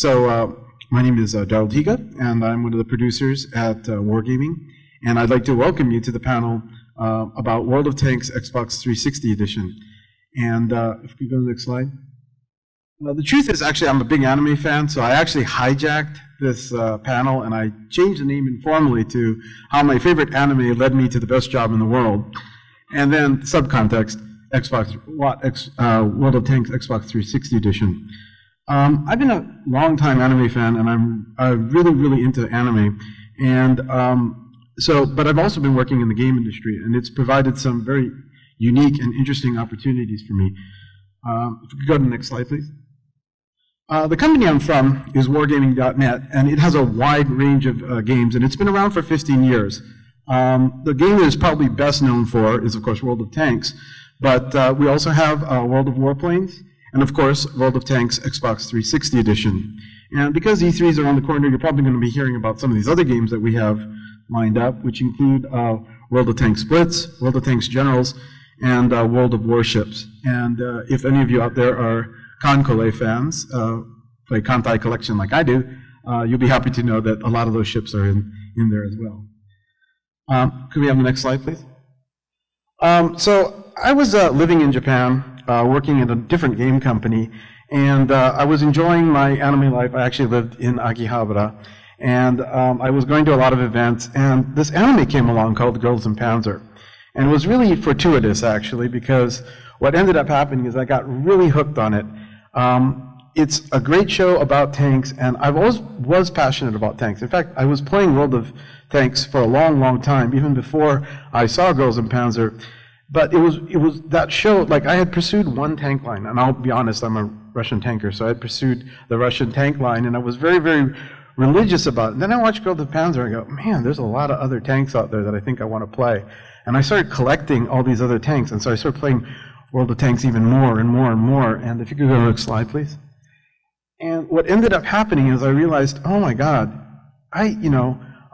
My name is Darold Higa, and I'm one of the producers at Wargaming, and I'd like to welcome you to the panel about World of Tanks Xbox 360 Edition. And if you go to the next slide. Well, the truth is, actually, I'm a big anime fan, so I actually hijacked this panel, and I changed the name informally to how my favorite anime led me to the best job in the world. And then, subcontext, World of Tanks Xbox 360 Edition. I've been a long-time anime fan, and I'm really, really into anime. And but I've also been working in the game industry, and it's provided some very unique and interesting opportunities for me. If we could go to the next slide, please. The company I'm from is Wargaming.net, and it has a wide range of games, and it's been around for 15 years. The game that is probably best known for is, of course, World of Tanks, but we also have World of Warplanes, and of course, World of Tanks Xbox 360 Edition. And because E3 is around the corner, you're probably going to be hearing about some of these other games that we have lined up, which include World of Tanks Blitz, World of Tanks Generals, and World of Warships. And if any of you out there are Concolay fans, play Kantai Collection like I do, you'll be happy to know that a lot of those ships are in there as well. Could we have the next slide, please? So I was living in Japan, working at a different game company, and I was enjoying my anime life. I actually lived in Akihabara, and I was going to a lot of events, and this anime came along called Girls Und Panzer. And it was really fortuitous, actually, because what ended up happening is I got really hooked on it. It's a great show about tanks, and I always was passionate about tanks. In fact, I was playing World of Tanks for a long, long time, even before I saw Girls Und Panzer. But it was that show, like I had pursued one tank line, and I'll be honest, I'm a Russian tanker, so I had pursued the Russian tank line, and I was very, very religious about it. And then I watched Girls Und Panzer, and I go, man, there's a lot of other tanks out there that I think I want to play. And I started collecting all these other tanks, and so I started playing World of Tanks even more and more and more. And if you could go to the next slide, please. And what ended up happening is I realized, oh my God, I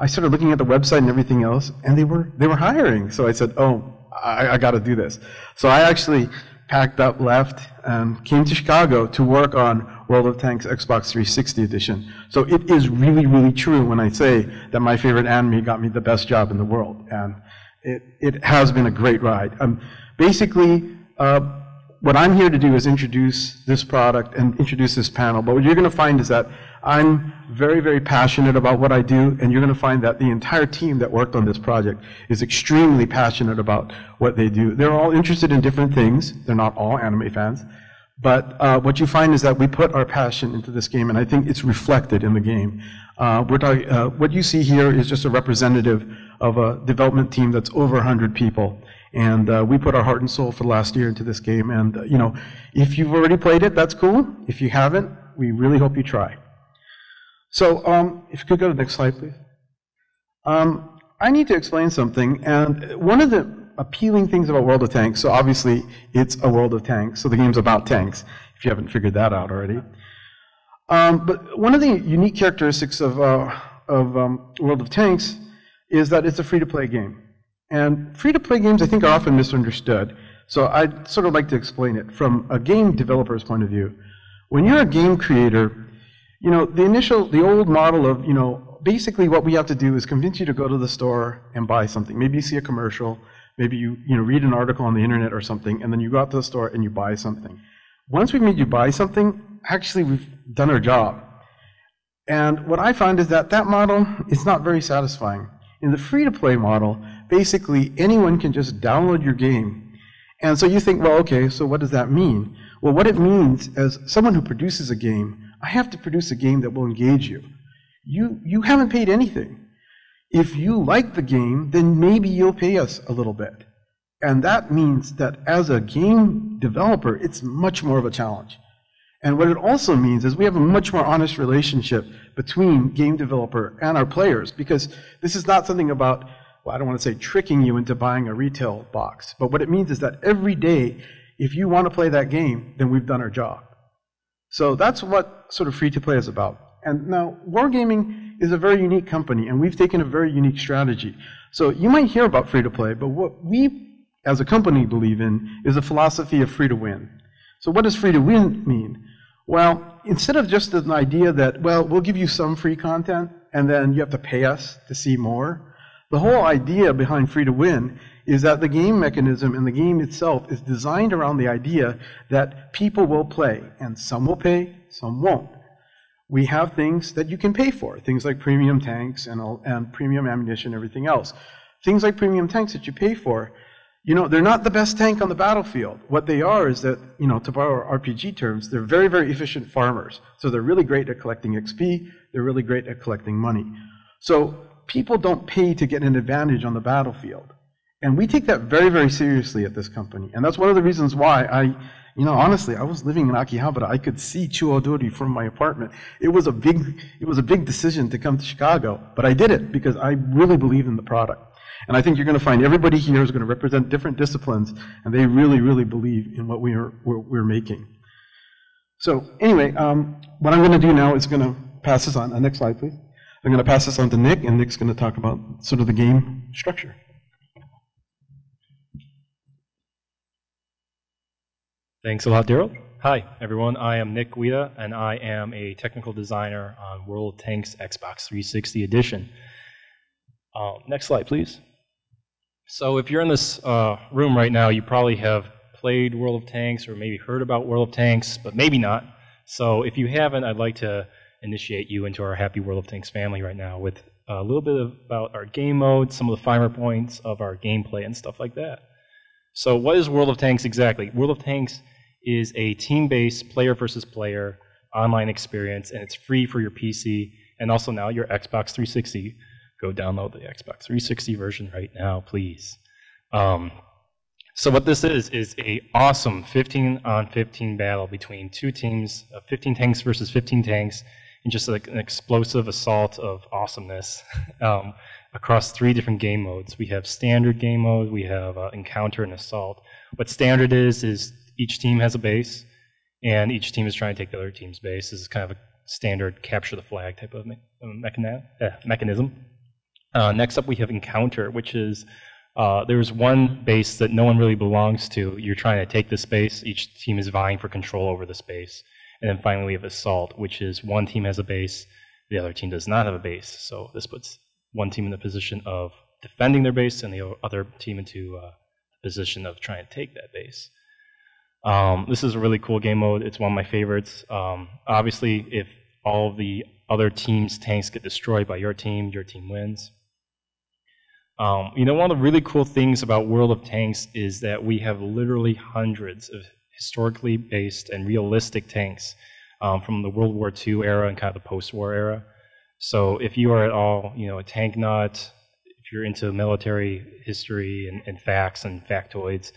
started looking at the website and everything else, and they were hiring. So I said, oh, I got to do this. So I actually packed up, left, and came to Chicago to work on World of Tanks Xbox 360 Edition. So it is really, really true when I say that my favorite anime got me the best job in the world. And it has been a great ride. Basically, what I'm here to do is introduce this product and introduce this panel. But what you're going to find is that I'm very, very passionate about what I do, and you're going to find that the entire team that worked on this project is extremely passionate about what they do. They're all interested in different things. They're not all anime fans. But what you find is that we put our passion into this game, and I think it's reflected in the game. What you see here is just a representative of a development team that's over 100 people. And we put our heart and soul for the last year into this game. And, if you've already played it, that's cool. If you haven't, we really hope you try. So if you could go to the next slide, please. I need to explain something. And one of the appealing things about World of Tanks, so obviously it's a World of Tanks, so the game's about tanks, if you haven't figured that out already. But one of the unique characteristics of World of Tanks is that it's a free-to-play game. And free-to-play games, I think, are often misunderstood. So I'd sort of like to explain it from a game developer's point of view. When you're a game creator, the old model of, basically what we have to do is convince you to go to the store and buy something. Maybe you see a commercial, maybe you read an article on the internet or something, and then you go out to the store and you buy something. Once we've made you buy something, actually we've done our job. And what I find is that model is not very satisfying. In the free-to-play model, basically anyone can just download your game. And so you think, well, okay, so what does that mean? Well, what it means, as someone who produces a game, I have to produce a game that will engage you. You haven't paid anything. If you like the game, then maybe you'll pay us a little bit. And that means that as a game developer, it's much more of a challenge. And what it also means is we have a much more honest relationship between game developer and our players, because this is not something about, well, I don't want to say tricking you into buying a retail box, but what it means is that every day, if you want to play that game, then we've done our job. So that's what sort of free-to-play is about. And now, Wargaming is a very unique company, and we've taken a very unique strategy. So you might hear about free-to-play, but what we, as a company, believe in is a philosophy of free-to-win. So what does free-to-win mean? Well, instead of just an idea that, well, we'll give you some free content and then you have to pay us to see more, the whole idea behind free to win is that the game mechanism and the game itself is designed around the idea that people will play, and some will pay, some won't. We have things that you can pay for, things like premium tanks and premium ammunition, everything else. Things like premium tanks that you pay for, you know, they're not the best tank on the battlefield. What they are is that, you know, to borrow RPG terms, they're very, very efficient farmers. So they're really great at collecting XP, they're really great at collecting money. So people don't pay to get an advantage on the battlefield. And we take that very, very seriously at this company. And that's one of the reasons why you know, honestly, I was living in Akihabara. I could see Chuodori from my apartment. It was a big decision to come to Chicago, but I did it because I really believe in the product. And I think you're going to find everybody here is going to represent different disciplines, and they really, really believe in what we're making. So anyway, what I'm going to do now is going to pass this on. Next slide, please. I'm going to pass this on to Nick, and Nick's going to talk about sort of the game structure. Thanks a lot, Darold. Hi, everyone. I am Nick Guida, and I am a technical designer on World of Tanks Xbox 360 Edition. Next slide, please. So if you're in this room right now, you probably have played World of Tanks or maybe heard about World of Tanks, but maybe not. So if you haven't, I'd like to initiate you into our happy World of Tanks family right now with a little bit about our game mode, some of the finer points of our gameplay and stuff like that. So what is World of Tanks exactly? World of Tanks is a team-based player versus player online experience, and it's free for your PC and also now your Xbox 360. Go download the Xbox 360 version right now, please. So what this is a awesome 15-on-15 battle between two teams, 15 tanks versus 15 tanks, and just like an explosive assault of awesomeness across 3 different game modes. We have standard game mode, we have encounter and assault. What standard is each team has a base, and each team is trying to take the other team's base. This is kind of a standard capture the flag type of mechanism. Next up we have encounter, which is there's one base that no one really belongs to. You're trying to take this base. Each team is vying for control over this base. And then finally we have assault, which is one team has a base, the other team does not have a base. So this puts one team in the position of defending their base and the other team into the position of trying to take that base. This is a really cool game mode. It's one of my favorites. Obviously, if all of the other team's tanks get destroyed by your team wins. You know, one of the really cool things about World of Tanks is that we have literally hundreds of historically based and realistic tanks from the World War II era and kind of the post-war era. So if you are at all, you know, a tank nut, if you're into military history and facts and factoids,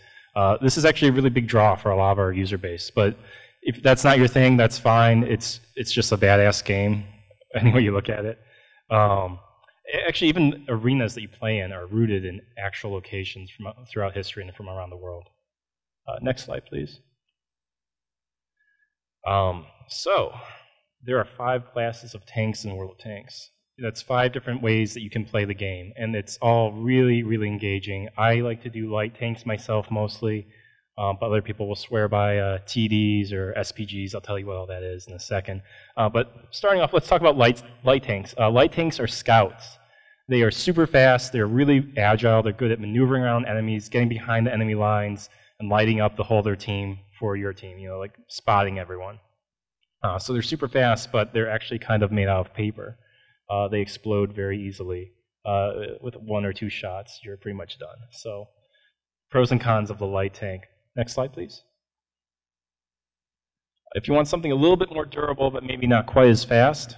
this is actually a really big draw for a lot of our user base. But if that's not your thing, that's fine. It's just a badass game, any way you look at it. Actually, even arenas that you play in are rooted in actual locations from throughout history and from around the world. Next slide, please. So there are 5 classes of tanks in World of Tanks. That's 5 different ways that you can play the game, and it's all really, really engaging. I like to do light tanks myself mostly, but other people will swear by TDs or SPGs. I'll tell you what all that is in a second. But starting off, let's talk about light tanks. Light tanks are scouts. They are super fast, they're really agile, they're good at maneuvering around enemies, getting behind the enemy lines, and lighting up the whole other team for your team, you know, like spotting everyone. So they're super fast, but they're actually kind of made out of paper. They explode very easily. With 1 or 2 shots, you're pretty much done. So, pros and cons of the light tank. Next slide, please. If you want something a little bit more durable, but maybe not quite as fast,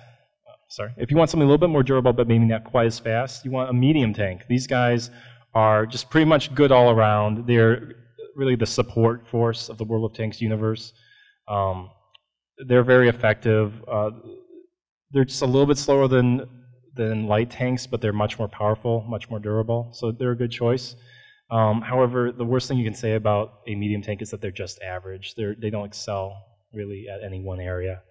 if you want something a little bit more durable, but maybe not quite as fast, you want a medium tank. These guys are just pretty much good all around. They're really the support force of the World of Tanks universe. They're very effective. They're just a little bit slower than light tanks, but they're much more powerful, much more durable, so they're a good choice. However, the worst thing you can say about a medium tank is that they're just average. They don't excel really at any one area.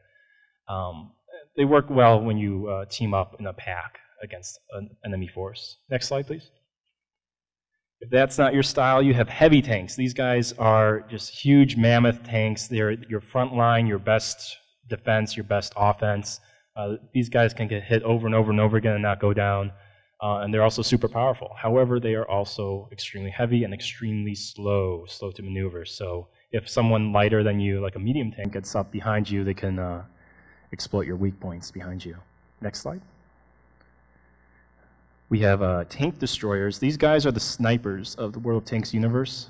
They work well when you team up in a pack against an enemy force. Next slide, please. If that's not your style, you have heavy tanks. These guys are just huge mammoth tanks. They're your front line, your best defense, your best offense. These guys can get hit over and over and over again and not go down. And they're also super powerful. However, they are also extremely heavy and extremely slow to maneuver. So if someone lighter than you, like a medium tank, gets up behind you, they can exploit your weak points behind you. Next slide. We have tank destroyers. These guys are the snipers of the World of Tanks universe.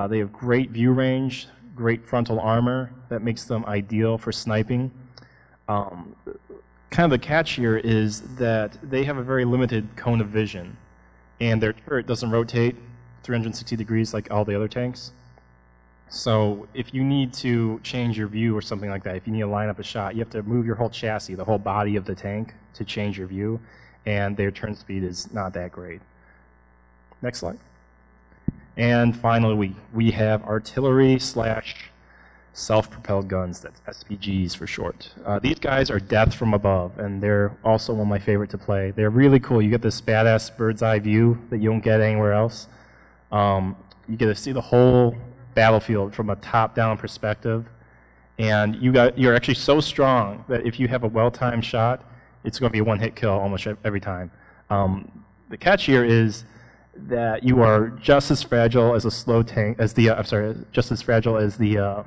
They have great view range, great frontal armor that makes them ideal for sniping. Kind of the catch here is that they have a very limited cone of vision, and their turret doesn't rotate 360 degrees like all the other tanks. So if you need to change your view or something like that, if you need to line up a shot, you have to move your whole chassis, the whole body of the tank, to change your view, and their turn speed is not that great. Next slide. And finally, we have artillery / self-propelled guns, that's SPGs for short. These guys are death from above, and they're also one of my favorite to play. They're really cool. You get this badass bird's eye view that you don't get anywhere else. You get to see the whole battlefield from a top-down perspective, and you're actually so strong that if you have a well-timed shot, it's going to be a one-hit kill almost every time. The catch here is that you are just as fragile as a slow tank, just as fragile as the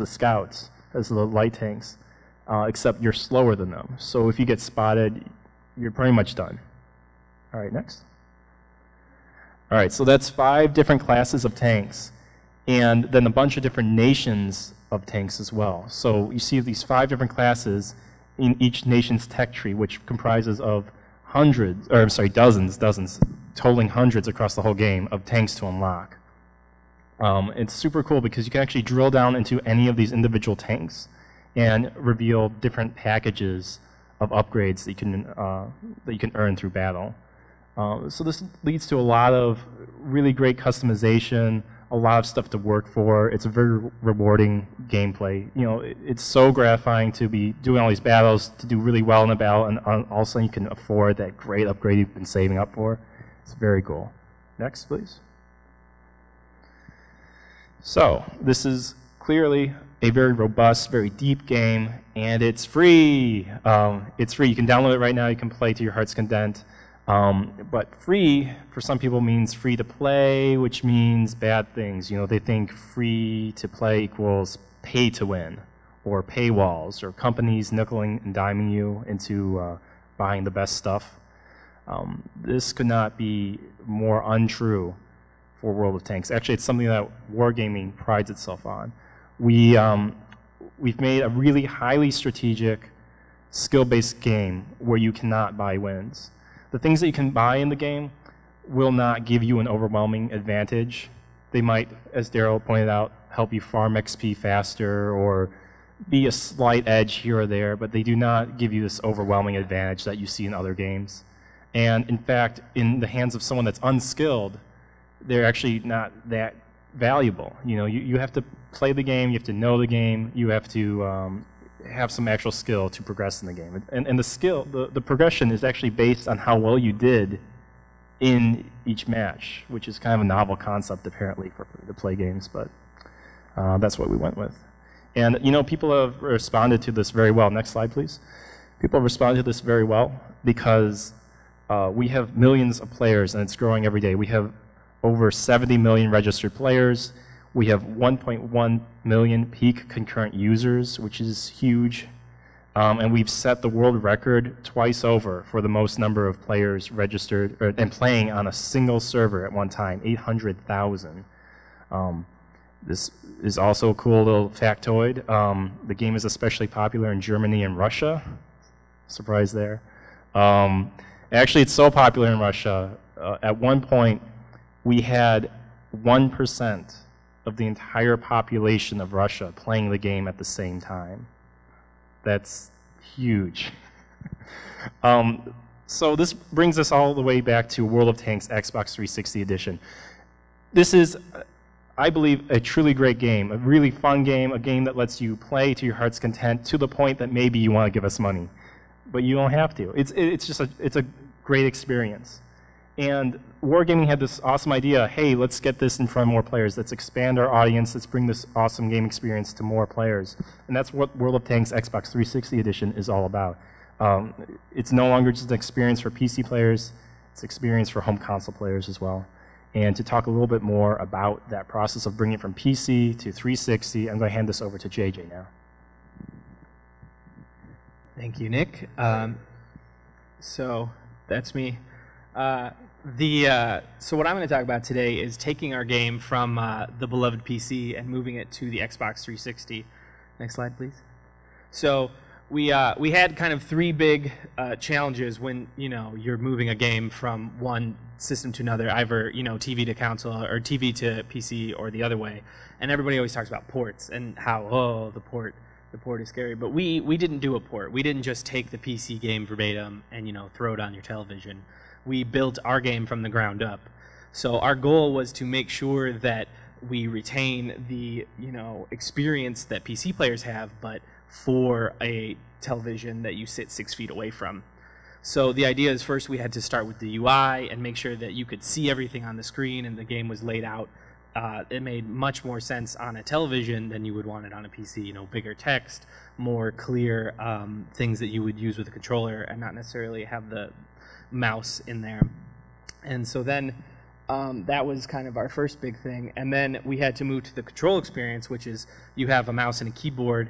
scouts, as the light tanks, except you're slower than them. So if you get spotted, you're pretty much done. All right, next. All right, so that's 5 different classes of tanks, and then a bunch of different nations of tanks as well. So you see these 5 different classes in each nation's tech tree, which comprises of dozens, totaling hundreds across the whole game of tanks to unlock. It's super cool because you can actually drill down into any of these individual tanks and reveal different packages of upgrades that you can earn through battle. So this leads to a lot of really great customization, a lot of stuff to work for. It's a very rewarding gameplay. You know, it's so gratifying to be doing all these battles, to do really well in a battle, and all of a sudden you can afford that great upgrade you've been saving up for. It's very cool. Next, please. So this is clearly a very robust, very deep game, and it's free. It's free. You can download it right now. You can play to your heart's content. But free, for some people, means free to play, which means bad things. You know, they think free to play equals pay to win, or paywalls, or companies nickeling and diming you into buying the best stuff. This could not be more untrue for World of Tanks. Actually, it's something that Wargaming prides itself on. We've made a really highly strategic, skill-based game where you cannot buy wins. The things that you can buy in the game will not give you an overwhelming advantage. They might, as Darold pointed out, help you farm XP faster or be a slight edge here or there, but they do not give you this overwhelming advantage that you see in other games. And in fact, in the hands of someone that's unskilled, they're actually not that valuable. You know, you have to play the game, you have to know the game, you have to have some actual skill to progress in the game. And the skill, the progression is actually based on how well you did in each match, which is kind of a novel concept apparently for the play games, but that's what we went with. And you know, people have responded to this very well. Next slide, please. People have responded to this very well because we have millions of players and it's growing every day. We have over 70 million registered players. We have 1.1 million peak concurrent users, which is huge. And we've set the world record twice over for the most number of players registered and playing on a single server at one time, 800,000. This is also a cool little factoid. The game is especially popular in Germany and Russia. Surprise there. Actually, it's so popular in Russia. At one point, we had 1% of the entire population of Russia playing the game at the same time. That's huge. So this brings us all the way back to World of Tanks Xbox 360 Edition. This is, I believe, a truly great game, a really fun game, a game that lets you play to your heart's content to the point that maybe you want to give us money. But you don't have to. It's a great experience. And Wargaming had this awesome idea, hey, let's get this in front of more players. Let's expand our audience. Let's bring this awesome game experience to more players. And that's what World of Tanks Xbox 360 Edition is all about. It's no longer just an experience for PC players. It's an experience for home console players as well. And to talk a little bit more about that process of bringing it from PC to 360, I'm going to hand this over to JJ now. Thank you, Nick. So that's me. So what I'm going to talk about today is taking our game from the beloved PC and moving it to the Xbox 360. Next slide, please. So we had kind of three big challenges when you're moving a game from one system to another, either TV to console or TV to PC or the other way. And everybody always talks about ports and how the port is scary. But we didn't do a port. We didn't just take the PC game verbatim and throw it on your television. We built our game from the ground up. So our goal was to make sure that we retain the experience that PC players have, but for a television that you sit 6 feet away from. So the idea is first we had to start with the UI and make sure that you could see everything on the screen and the game was laid out. It made much more sense on a television than you would want it on a PC. Bigger text, more clear things that you would use with a controller and not necessarily have the mouse in there. And so then that was kind of our first big thing. And then we had to move to the control experience, which is you have a mouse and a keyboard,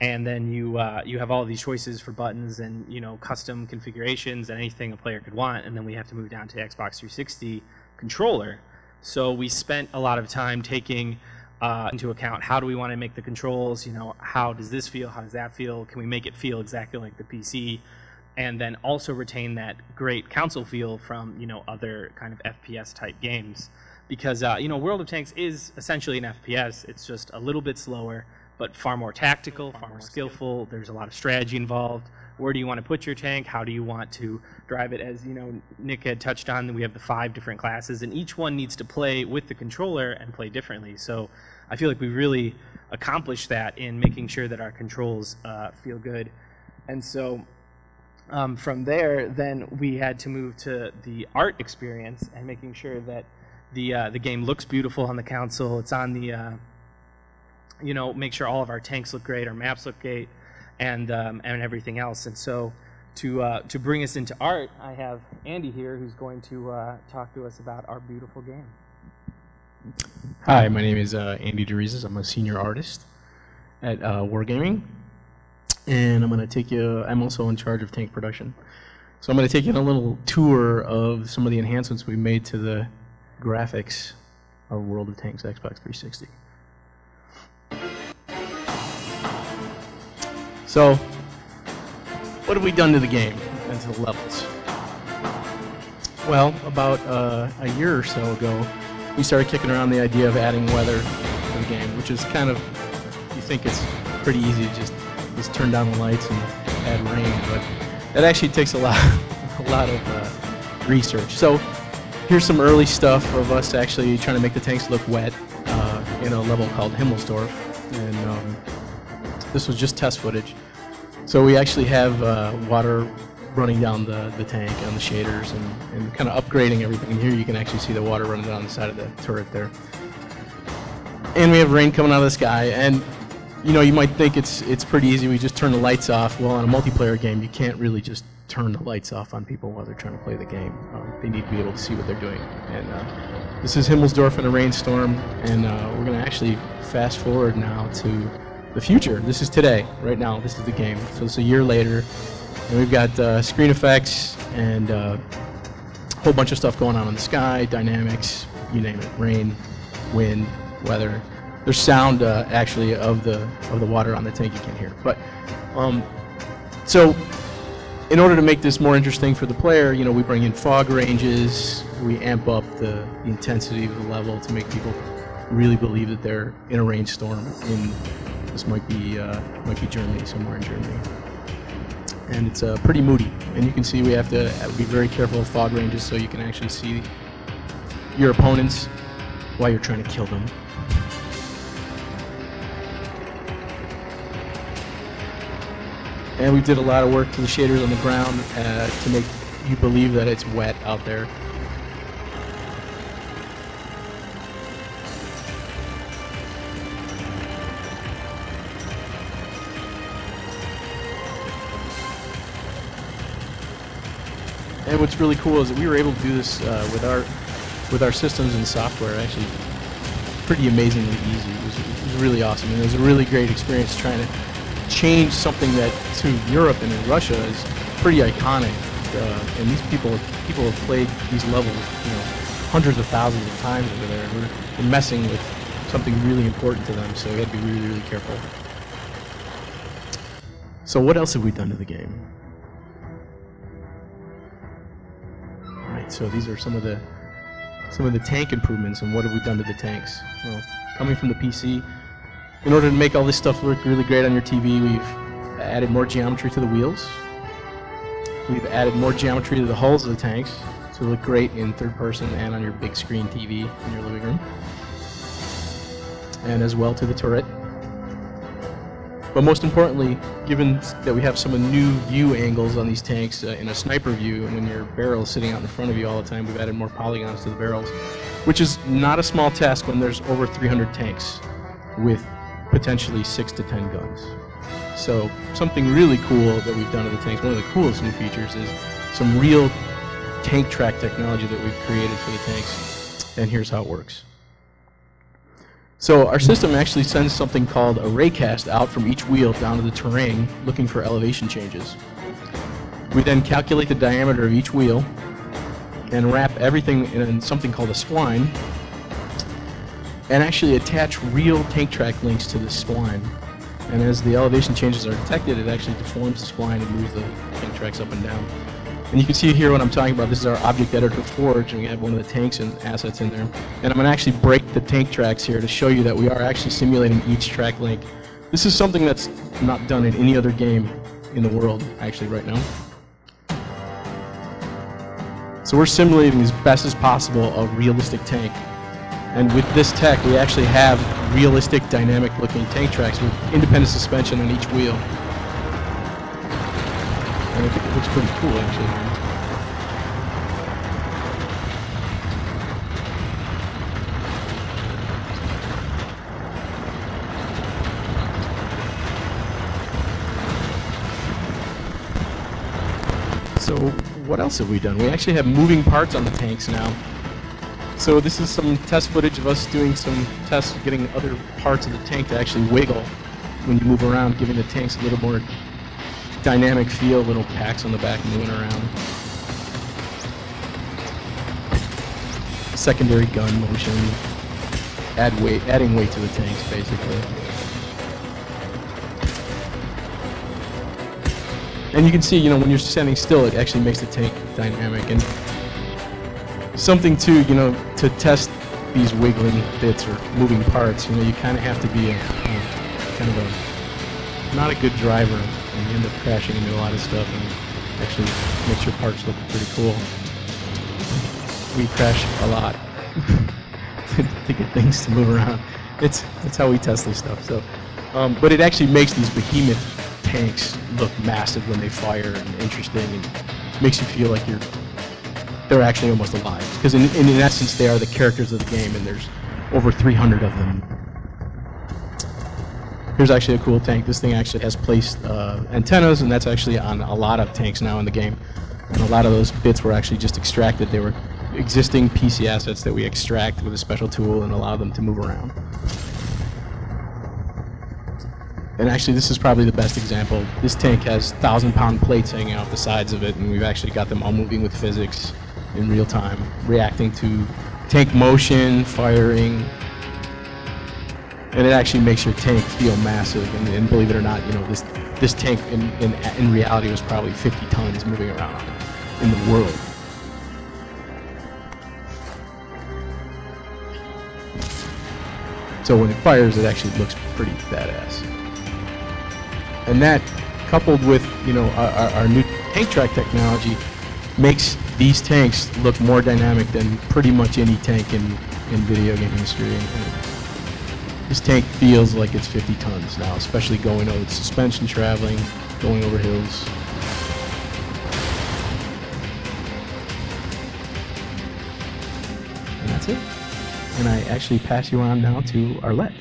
and then you have all these choices for buttons and custom configurations and anything a player could want. And then we have to move down to the Xbox 360 controller. So we spent a lot of time taking into account how do we want to make the controls, how does this feel, how does that feel, can we make it feel exactly like the PC, and then also retain that great console feel from other kind of FPS type games. Because World of Tanks is essentially an FPS. It's just a little bit slower, but far more tactical, far more skillful. There's a lot of strategy involved. Where do you want to put your tank? How do you want to drive it? As Nick had touched on, we have the 5 different classes, and each one needs to play with the controller and play differently. So I feel like we really accomplished that in making sure that our controls feel good. And so from there, then we had to move to the art experience and making sure that the game looks beautiful on the console. It's on the make sure all of our tanks look great, our maps look great, and everything else. And so to bring us into art, I have Andy here who's going to talk to us about our beautiful game. Hi, my name is Andy Dorizas. I'm a senior artist at Wargaming, and I'm going to take you. I'm also in charge of tank production, so I'm going to take you on a little tour of some of the enhancements we made to the graphics of World of Tanks Xbox 360. So, what have we done to the game and to the levels? Well, about a year or so ago, we started kicking around the idea of adding weather to the game, which is kind of, you think it's pretty easy to just turn down the lights and add rain, but that actually takes a lot of research. So, here's some early stuff of us actually trying to make the tanks look wet in a level called Himmelsdorf, and this was just test footage. So we actually have water running down the tank on the shaders and kind of upgrading everything. And here you can actually see the water running down the side of the turret there. And we have rain coming out of the sky. And you might think it's pretty easy. We just turn the lights off. Well, on a multiplayer game, you can't really just turn the lights off on people while they're trying to play the game. They need to be able to see what they're doing. And this is Himmelsdorf in a rainstorm. And we're going to actually fast forward now to the future. This is today, right now. This is the game. So it's a year later, and we've got screen effects and a whole bunch of stuff going on in the sky, dynamics, you name it, rain, wind, weather. There's sound actually of the water on the tank you can't hear. But so in order to make this more interesting for the player, we bring in fog ranges, we amp up the intensity of the level to make people really believe that they're in a rainstorm. This might be Germany, somewhere in Germany. And it's pretty moody. And you can see we have to be very careful of fog ranges so you can actually see your opponents while you're trying to kill them. And we did a lot of work to the shaders on the ground to make you believe that it's wet out there. And what's really cool is that we were able to do this with our systems and software actually pretty amazingly easy. It was really awesome, and it was a really great experience trying to change something that to Europe and in Russia is pretty iconic. And these people have played these levels, hundreds of thousands of times over there. We're messing with something really important to them, so we had to be really, really careful. So what else have we done to the game? All right, so these are some of the tank improvements, and what have we done to the tanks? Well, coming from the PC, in order to make all this stuff look really great on your TV, we've added more geometry to the wheels. We've added more geometry to the hulls of the tanks, so they look great in third person and on your big screen TV in your living room. And as well to the turret. But most importantly, given that we have some new view angles on these tanks in a sniper view, and when your barrel is sitting out in front of you all the time, we've added more polygons to the barrels, which is not a small task when there's over 300 tanks with potentially 6 to 10 guns. So something really cool that we've done to the tanks, one of the coolest new features is some real tank track technology that we've created for the tanks, and here's how it works. So our system actually sends something called a raycast out from each wheel down to the terrain looking for elevation changes. We then calculate the diameter of each wheel and wrap everything in something called a spline and actually attach real tank track links to this spline. And as the elevation changes are detected, it actually deforms the spline and moves the tank tracks up and down. And you can see here what I'm talking about. This is our object editor forge, and we have one of the tanks and assets in there. And I'm going to actually break the tank tracks here to show you that we are actually simulating each track link. This is something that's not done in any other game in the world, actually, right now. So we're simulating as best as possible a realistic tank. And with this tech, we actually have realistic, dynamic-looking tank tracks with independent suspension on each wheel. And I think it looks pretty cool, actually. So what else have we done? We actually have moving parts on the tanks now. So this is some test footage of us doing some tests, getting other parts of the tank to actually wiggle when you move around, giving the tanks a little more dynamic feel, little packs on the back moving around. Secondary gun motion, adding weight to the tanks, basically. And you can see, when you're standing still, it actually makes the tank dynamic. And something too, to test these wiggling bits or moving parts, you kind of have to be not a good driver, and you end up crashing into a lot of stuff, and actually makes your parts look pretty cool. We crash a lot to get things to move around. That's how we test this stuff. So, but it actually makes these behemoth tanks look massive when they fire and interesting, and makes you feel like they're actually almost alive. Because in essence, they are the characters of the game, and there's over 300 of them. Here's actually a cool tank. This thing actually has placed antennas, and that's actually on a lot of tanks now in the game. And a lot of those bits were actually just extracted. They were existing PC assets that we extract with a special tool and allow them to move around. And actually, this is probably the best example. This tank has 1,000-pound plates hanging off the sides of it, and we've actually got them all moving with physics in real time, reacting to tank motion, firing, and it actually makes your tank feel massive. And believe it or not, this tank in reality was probably 50 tons moving around in the world. So when it fires, it actually looks pretty badass. And that, coupled with our new tank track technology, makes these tanks look more dynamic than pretty much any tank in video game history. This tank feels like it's 50 tons now, especially going over suspension, traveling, going over hills. And that's it. And I actually pass you on now to Arlette.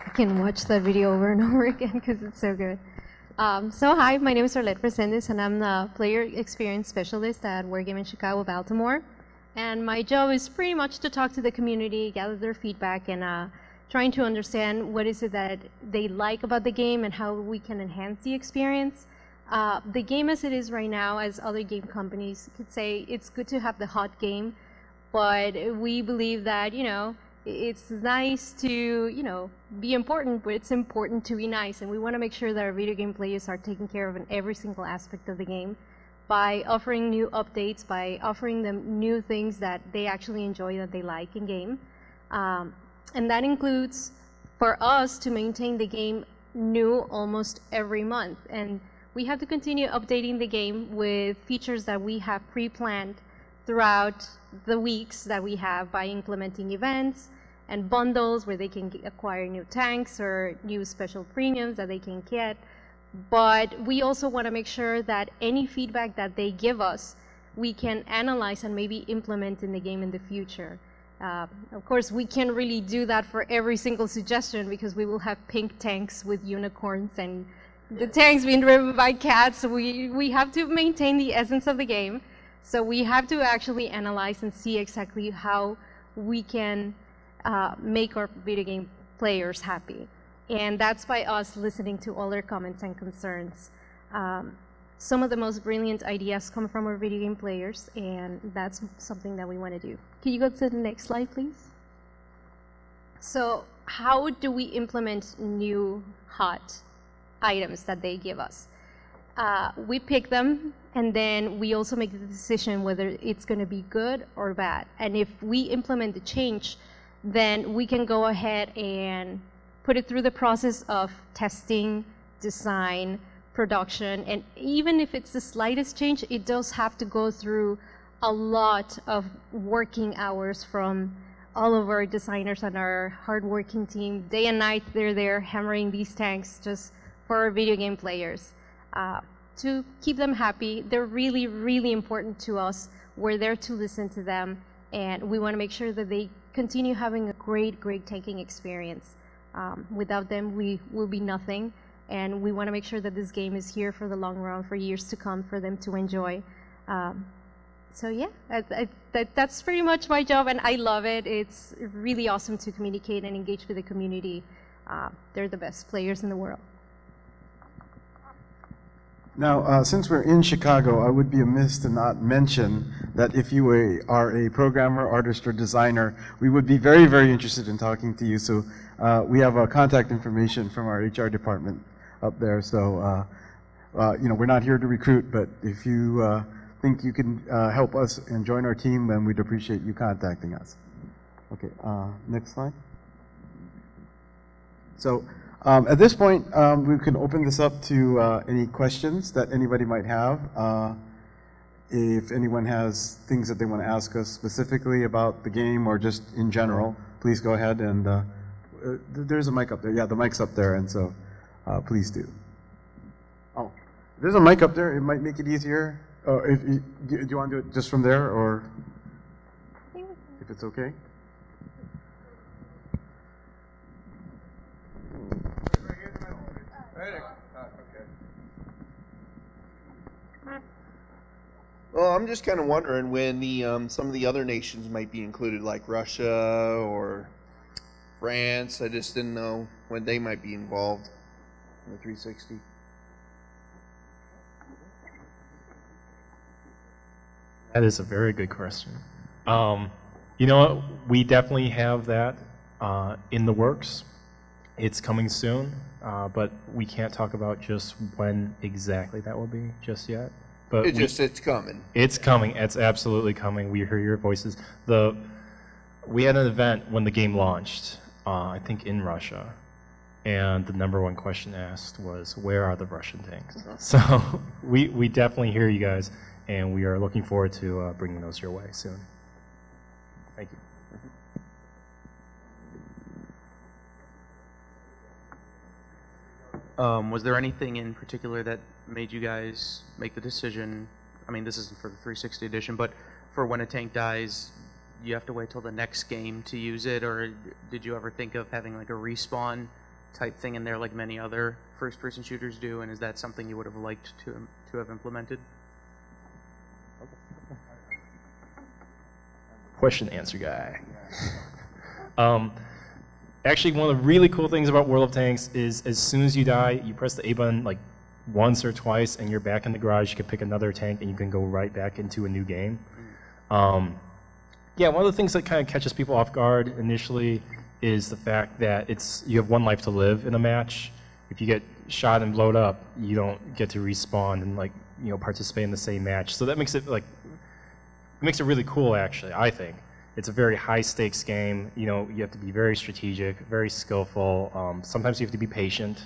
I can watch that video over and over again because it's so good. Hi, my name is Arlette Resendiz, and I'm the Player Experience Specialist at Wargaming Chicago, Baltimore. And my job is pretty much to talk to the community, gather their feedback, and trying to understand what is it that they like about the game and how we can enhance the experience. The game as it is right now, as other game companies could say, it's good to have the hot game, but we believe that, it's nice to, be important, but it's important to be nice, and we want to make sure that our video game players are taken care of in every single aspect of the game by offering new updates, by offering them new things that they actually enjoy, that they like in game. And that includes, for us, to maintain the game new almost every month. And we have to continue updating the game with features that we have pre-planned throughout the weeks that we have by implementing events and bundles where they can acquire new tanks or new special premiums that they can get. But we also want to make sure that any feedback that they give us, we can analyze and maybe implement in the game in the future. Of course, we can't really do that for every single suggestion because we will have pink tanks with unicorns and the tanks being driven by cats. So we have to maintain the essence of the game. So we have to actually analyze and see exactly how we can make our video game players happy. And that's by us listening to all their comments and concerns. Some of the most brilliant ideas come from our video game players, and that's something that we want to do. Can you go to the next slide, please? So how do we implement new hot items that they give us? We pick them, and then we also make the decision whether it's going to be good or bad. And if we implement the change, then we can go ahead and put it through the process of testing, design, production, and even if it's the slightest change, it does have to go through a lot of working hours from all of our designers and our hardworking team. Day and night, they're there hammering these tanks just for our video game players. To keep them happy, they're really, really important to us. We're there to listen to them, and we want to make sure that they continue having a great, great tanking experience. Without them, we will be nothing. And we want to make sure that this game is here for the long run, for years to come, for them to enjoy. So yeah, that's pretty much my job, and I love it. It's really awesome to communicate and engage with the community. They're the best players in the world. Now, since we're in Chicago, I would be amiss to not mention that if you are a programmer, artist, or designer, we would be very, very interested in talking to you. So we have contact information from our HR department up there. So, we're not here to recruit, but if you think you can help us and join our team, then we'd appreciate you contacting us. Okay, next slide. So at this point, we can open this up to any questions that anybody might have. If anyone has things that they want to ask us specifically about the game or just in general, please go ahead and there's a mic up there. Yeah, the mic's up there, and so please do. Oh, there's a mic up there. It might make it easier. Do you want to do it just from there, or if it's okay? Well, I'm just kind of wondering when some of the other nations might be included, like Russia or France. I just didn't know when they might be involved in the 360. That is a very good question. You know what? We definitely have that in the works. It's coming soon, but we can't talk about just when exactly that will be just yet. But it's coming. It's coming. It's absolutely coming. We hear your voices. We had an event when the game launched, I think in Russia, and the #1 question asked was, "Where are the Russian tanks?" So we definitely hear you guys, and we are looking forward to bringing those your way soon. Thank you. Was there anything in particular that made you guys make the decision? I mean, this isn't for the 360 edition, but for when a tank dies, you have to wait till the next game to use it, or did you ever think of having like a respawn type thing in there like many other first-person shooters do, and is that something you would have liked to have implemented? Question answer guy. Actually, one of the really cool things about World of Tanks is as soon as you die, you press the A button like once or twice, and you're back in the garage. You can pick another tank, and you can go right back into a new game. Yeah, one of the things that kind of catches people off guard initially is the fact that you have one life to live in a match. If you get shot and blowed up, you don't get to respawn and participate in the same match. So that makes it really cool, actually, I think. It's a very high-stakes game. You have to be very strategic, very skillful. Sometimes you have to be patient.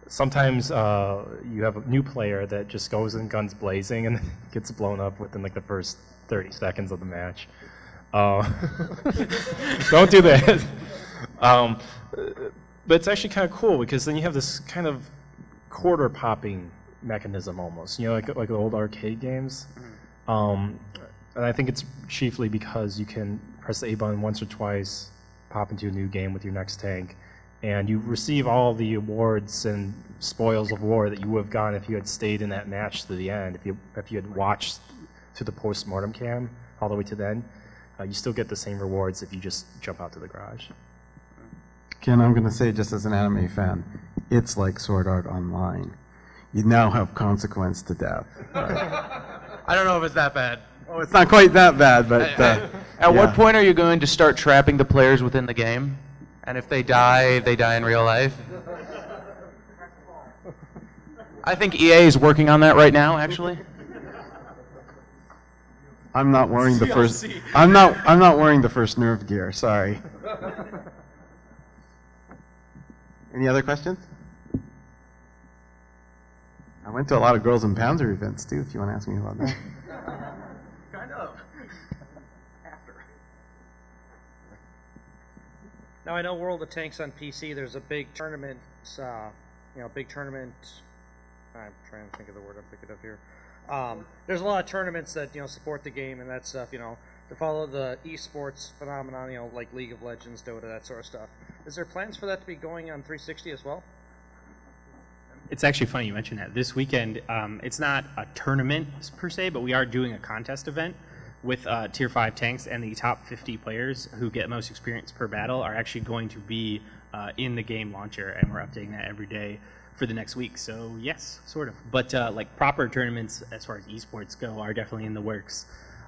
Sometimes you have a new player that just goes in guns blazing and gets blown up within like the first 30 seconds of the match. Don't do that. But it's actually kind of cool because then you have this kind of quarter popping mechanism almost, like the old arcade games. And I think it's chiefly because you can press the A button once or twice, pop into a new game with your next tank, and you receive all the awards and spoils of war that you would have gotten if you had stayed in that match to the end. If you had watched to the post-mortem cam all the way to the end, you still get the same rewards if you just jump out to the garage. Ken, I'm going to say, just as an anime fan, it's like Sword Art Online. You now have consequence to death. I don't know if it's that bad. Oh, it's not quite that bad, but... At what point are you going to start trapping the players within the game? And if they die in real life? I think EA is working on that right now, actually. I'm not wearing the first... I'm not wearing the first nerve gear, sorry. Any other questions? I went to a lot of Girls and Panzer events, too, if you want to ask me about that. Kind of. Now I know World of Tanks on PC. There's a big tournament. Big tournament. I'm trying to think of the word I'm thinking of here. There's a lot of tournaments that support the game and that stuff. To follow the esports phenomenon. Like League of Legends, Dota, that sort of stuff. Is there plans for that to be going on 360 as well? It's actually funny you mentioned that. This weekend, it's not a tournament per se, but we are doing a contest event with Tier 5 tanks, and the top 50 players who get most experience per battle are actually going to be in the game launcher, and we're updating that every day for the next week. So yes, sort of. But like proper tournaments as far as esports go are definitely in the works,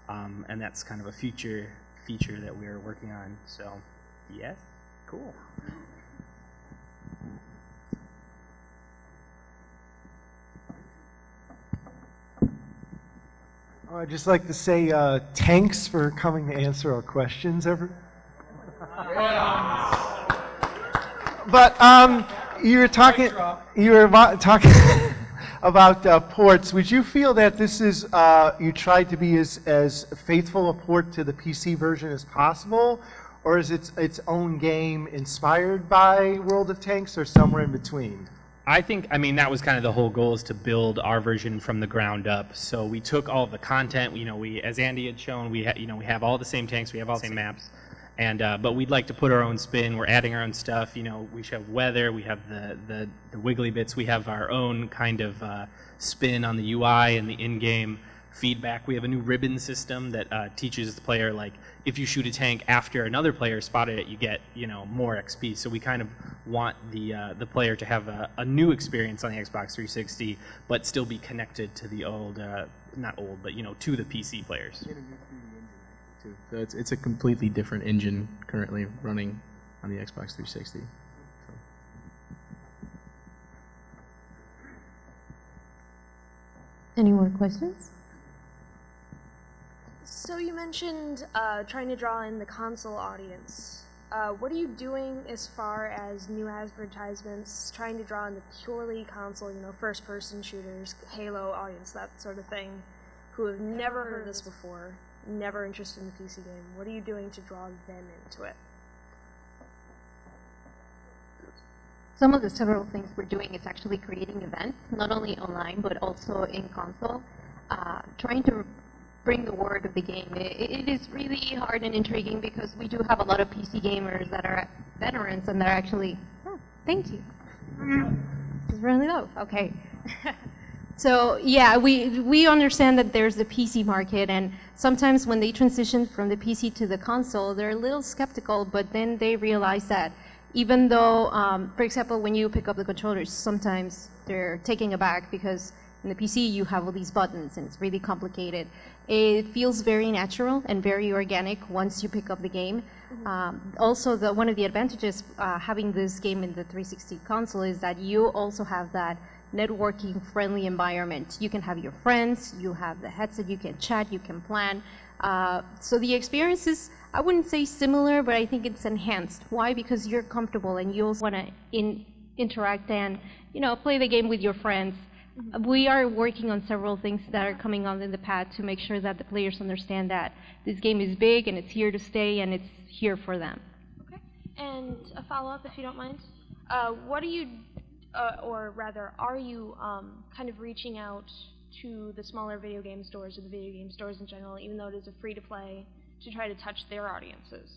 and that's kind of a future feature that we're working on. So yes, cool. I'd just like to say thanks for coming to answer our questions. But you were talking about ports. Would you feel that this is you tried to be as faithful a port to the PC version as possible, or is it its own game inspired by World of Tanks, or somewhere in between? I mean, that was kind of the whole goal, is to build our version from the ground up. So we took all of the content, we, as Andy had shown, we have all the same tanks, we have all the same maps, and but we'd like to put our own spin. We're adding our own stuff. We have weather, we have the wiggly bits, we have our own kind of spin on the UI and the in-game feedback. We have a new ribbon system that teaches the player, like, if you shoot a tank after another player spotted it, you get more XP. So we kind of want the player to have a new experience on the Xbox 360, but still be connected to the old, not old, but to the PC players. So it's a completely different engine currently running on the Xbox 360. So. Any more questions? So you mentioned trying to draw in the console audience. What are you doing as far as new advertisements, trying to draw in the purely console, first-person shooters, Halo audience, that sort of thing, who have never heard of this before, never interested in the PC game? What are you doing to draw them into it? Some of the several things we're doing is actually creating events, not only online, but also in console, trying to bring the word of the game. It is really hard and intriguing because we do have a lot of PC gamers that are veterans and they're actually Thank you. It's really low. Okay. So yeah, we understand that there's the PC market, and sometimes when they transition from the PC to the console, they're a little skeptical, but then they realize that even though, for example, when you pick up the controllers, sometimes they're taken aback because in the PC you have all these buttons and it's really complicated. It feels very natural and very organic once you pick up the game. Also, one of the advantages having this game in the 360 console is that you also have that networking friendly environment. You can have your friends, you have the headset, you can chat, you can plan. So the experience is, I wouldn't say similar, but I think it's enhanced. Why? Because you're comfortable and you also want to interact and, you know, play the game with your friends. We are working on several things that are coming on in the pad to make sure that the players understand that this game is big and it's here to stay and it's here for them. Okay. And a follow-up, if you don't mind. What do you or rather, are you kind of reaching out to the smaller video game stores or the video game stores in general, even though it is a free-to-play, to try to touch their audiences?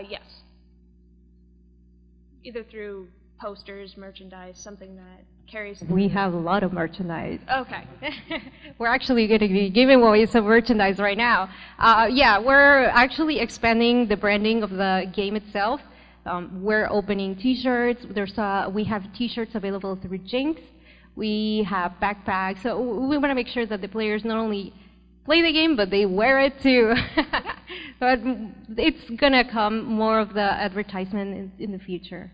Yes. Either through posters, merchandise, something that carries through. We have a lot of merchandise. Okay. We're actually going to be giving away some merchandise right now. Yeah, we're actually expanding the branding of the game itself. We're opening T-shirts. We have T-shirts available through Jinx. We have backpacks. So we want to make sure that the players not only play the game, but they wear it too. But it's going to come more of the advertisement in the future.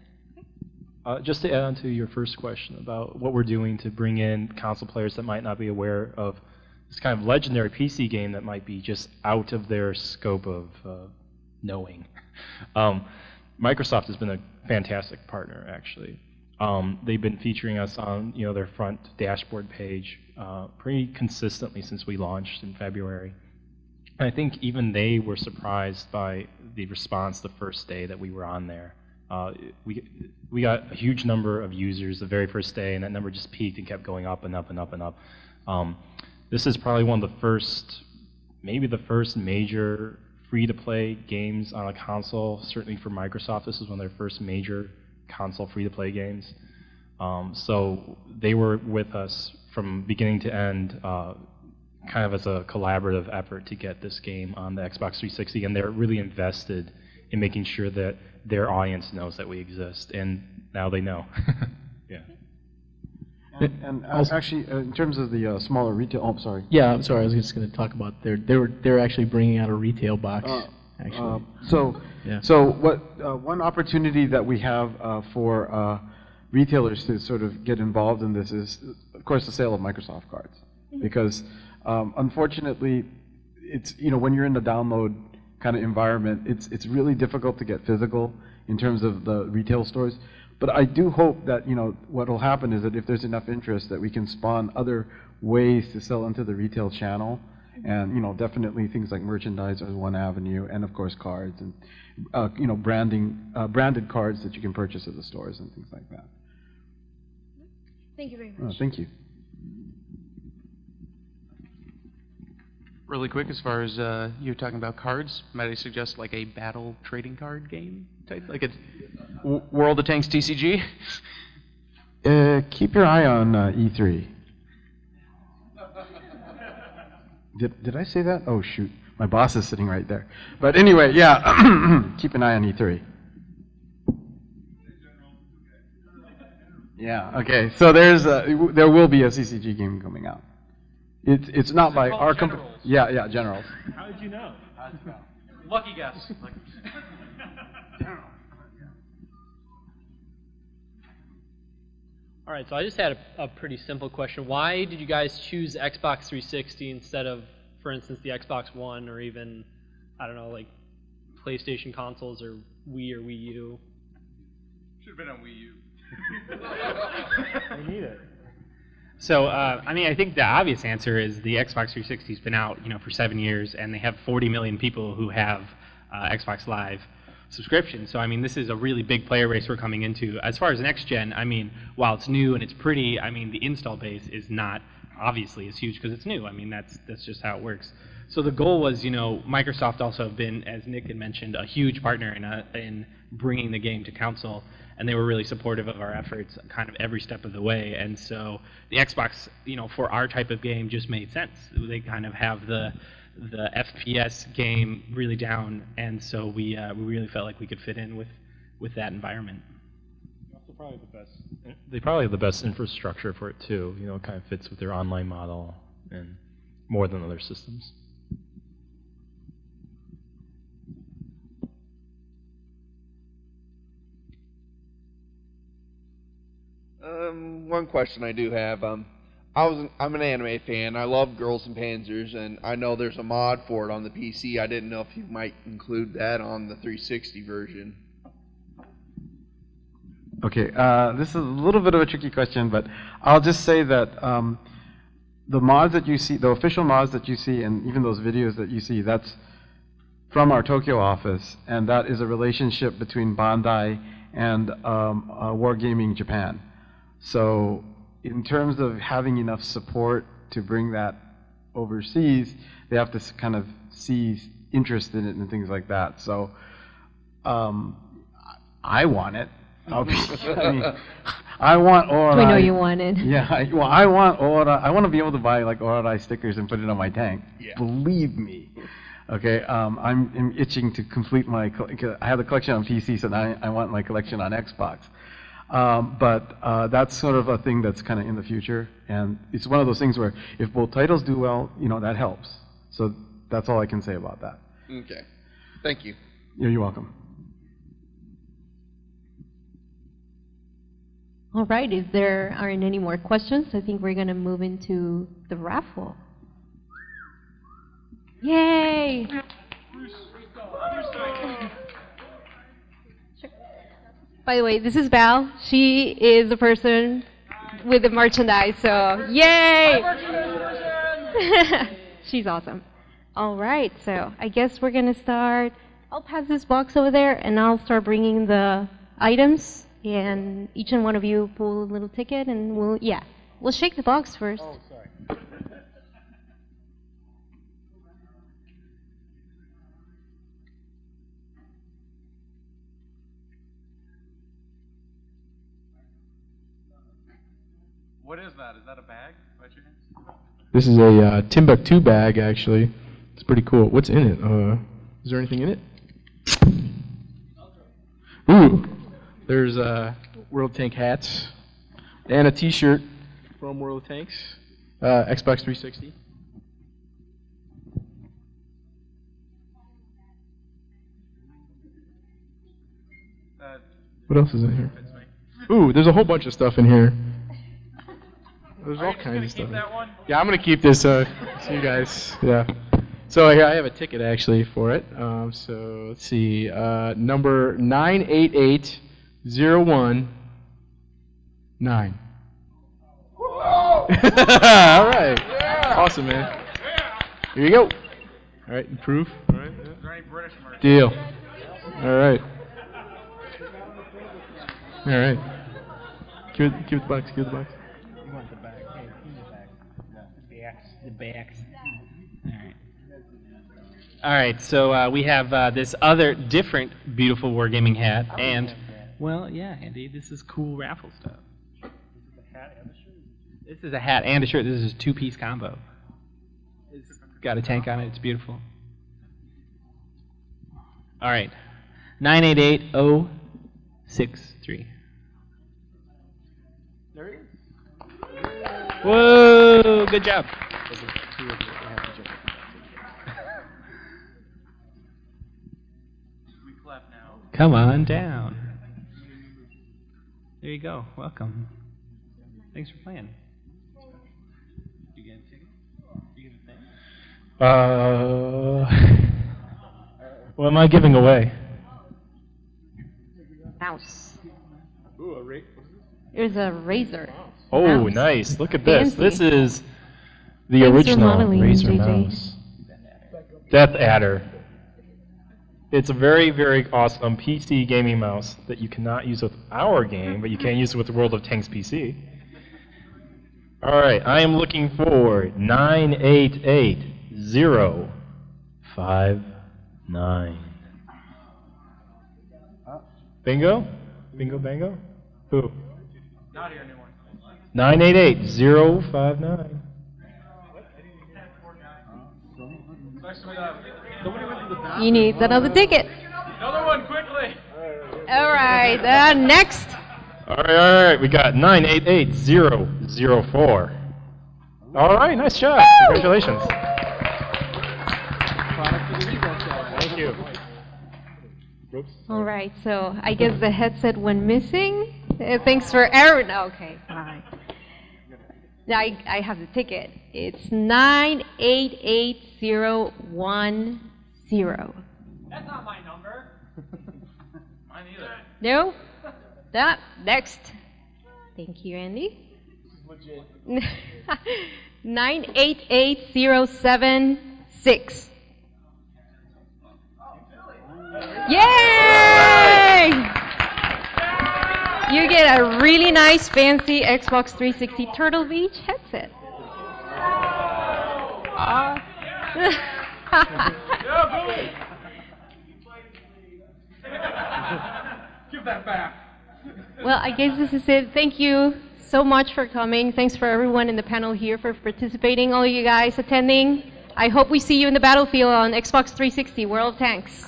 Just to add on to your first question about what we're doing to bring in console players that might not be aware of this kind of legendary PC game that might be just out of their scope of knowing. Microsoft has been a fantastic partner, actually. They've been featuring us on their front dashboard page pretty consistently since we launched in February. And I think even they were surprised by the response the first day that we were on there. We got a huge number of users the very first day, and that number just peaked and kept going up and up and up and up. This is probably one of the first, maybe the first major free-to-play games on a console. Certainly for Microsoft, this is one of their first major console free-to-play games. So they were with us from beginning to end, kind of as a collaborative effort to get this game on the Xbox 360, and they're really invested in making sure that their audience knows that we exist, and now they know. Yeah. And actually, in terms of the smaller retail, oh, I'm sorry. Yeah, I'm sorry. I was just going to talk about they're actually bringing out a retail box. Actually. So one opportunity that we have for retailers to sort of get involved in this is, of course, the sale of Microsoft cards, because unfortunately, it's when you're in the download kind of environment, it's really difficult to get physical in terms of the retail stores. But I do hope that what will happen is that if there's enough interest, that we can spawn other ways to sell into the retail channel, and definitely things like merchandise is one avenue, and of course cards and branded cards that you can purchase at the stores and things like that. Thank you very much. Thank you. Really quick, as far as you were talking about cards, might I suggest like a battle trading card game type, like a World of Tanks TCG? Keep your eye on E3. Did I say that? Oh shoot, my boss is sitting right there. But anyway, yeah, keep an eye on E3. Yeah. Okay. So there will be a CCG game coming out. It's not by our company. Yeah, Generals. How did you know? Lucky guess. All right, so I just had a pretty simple question. Why did you guys choose Xbox 360 instead of, for instance, the Xbox One or even, I don't know, like PlayStation consoles or Wii or Wii U? Should have been on Wii U. We need it. So, I mean, I think the obvious answer is the Xbox 360's been out, for 7 years, and they have 40 million people who have Xbox Live subscription. So, I mean, this is a really big player base we're coming into. As far as next gen, I mean, while it's new and it's pretty, I mean, the install base is not obviously as huge because it's new. I mean, that's just how it works. So the goal was, Microsoft also have been, as Nick had mentioned, a huge partner in bringing the game to console, and they were really supportive of our efforts kind of every step of the way. And so the Xbox, for our type of game just made sense. They kind of have the FPS game really down, and so we really felt like we could fit in with that environment. They probably have the best infrastructure for it too. It kind of fits with their online model and more than other systems. One question I do have. I'm an anime fan. I love Girls and Panzers, and I know there's a mod for it on the PC. I didn't know if you might include that on the 360 version. Okay, this is a little bit of a tricky question, but I'll just say that the mods that you see, the official mods that you see, and even those videos that you see, that's from our Tokyo office, and that is a relationship between Bandai and Wargaming Japan. So in terms of having enough support to bring that overseas, they have to kind of see interest in it and things like that. So I want it. I want Ora. We know you want it. Yeah, I want Ora. I want to be able to buy like Ora stickers and put it on my tank. Yeah. Believe me. Okay, I'm itching to complete my. I have the collection on PC, so now I want my collection on Xbox. But that's sort of a thing that's kind of in the future, and it's one of those things where if both titles do well, that helps. So that's all I can say about that. Okay, thank you. You're welcome. All right, if there aren't any more questions, I think we're going to move into the raffle. Yay! By the way, this is Val. She is the person with the merchandise, so yay! She's awesome. All right, so I guess we're going to start. I'll pass this box over there, and I'll start bringing the items. And each and one of you pull a little ticket, and we'll shake the box first. Oh, sorry. What is that? Is that a bag? By chance? This is a Timbuktu bag, actually. It's pretty cool. What's in it? Is there anything in it? Ooh. There's World Tank hats and a T-shirt from World Tanks, Xbox 360. What else is in here? Ooh, there's a whole bunch of stuff in here. There's all kinds of stuff. Yeah, I'm gonna keep this. So you guys, yeah. So here I have a ticket actually for it. So let's see, number 988019. All right. Yeah. Awesome, man. Here you go. All right, improve. All right. Is there any British merch? Deal. All right. All right. Give it the box. Give it the box. You want the bag? Hey, give me the bag. The bags. All right. All right. So we have this other different beautiful Wargaming hat, and well, yeah, Andy, this is cool raffle stuff. This is a hat and a shirt. This is a two-piece combo. It's got a tank on it. It's beautiful. All right. 988063. There it is. Whoa! Good job. We clap now. Come on down. There you go. Welcome. Thanks for playing. You get a ticket? You get a thing? What am I giving away? Mouse. Ooh, There's a razor. Oh, Mouse. nice. Look at this. Fancy. This is the Thanks for original modeling, Razer JJ. mouse. Death Adder. It's a very, very awesome PC gaming mouse that you cannot use with our game, but you can use it with the World of Tanks PC. All right, I am looking for 9880 059. Bingo? Bingo bango? Who? Not here anymore. 988059. You need another ticket. Another one, quickly! All right, next. All right. We got 988004. All right, nice job. Congratulations. Thank you. All right, so I guess the headset went missing. Thanks for Aaron. Okay, fine. Now I have the ticket. It's 988010. That's not my number. Mine either. No? Next. Thank you, Andy. 988076. Yay! You get a really nice, fancy Xbox 360 Turtle Beach headset. Give that back. Well, I guess this is it. Thank you so much for coming. Thanks for everyone in the panel here for participating, all you guys attending. I hope we see you in the battlefield on Xbox 360 World of Tanks.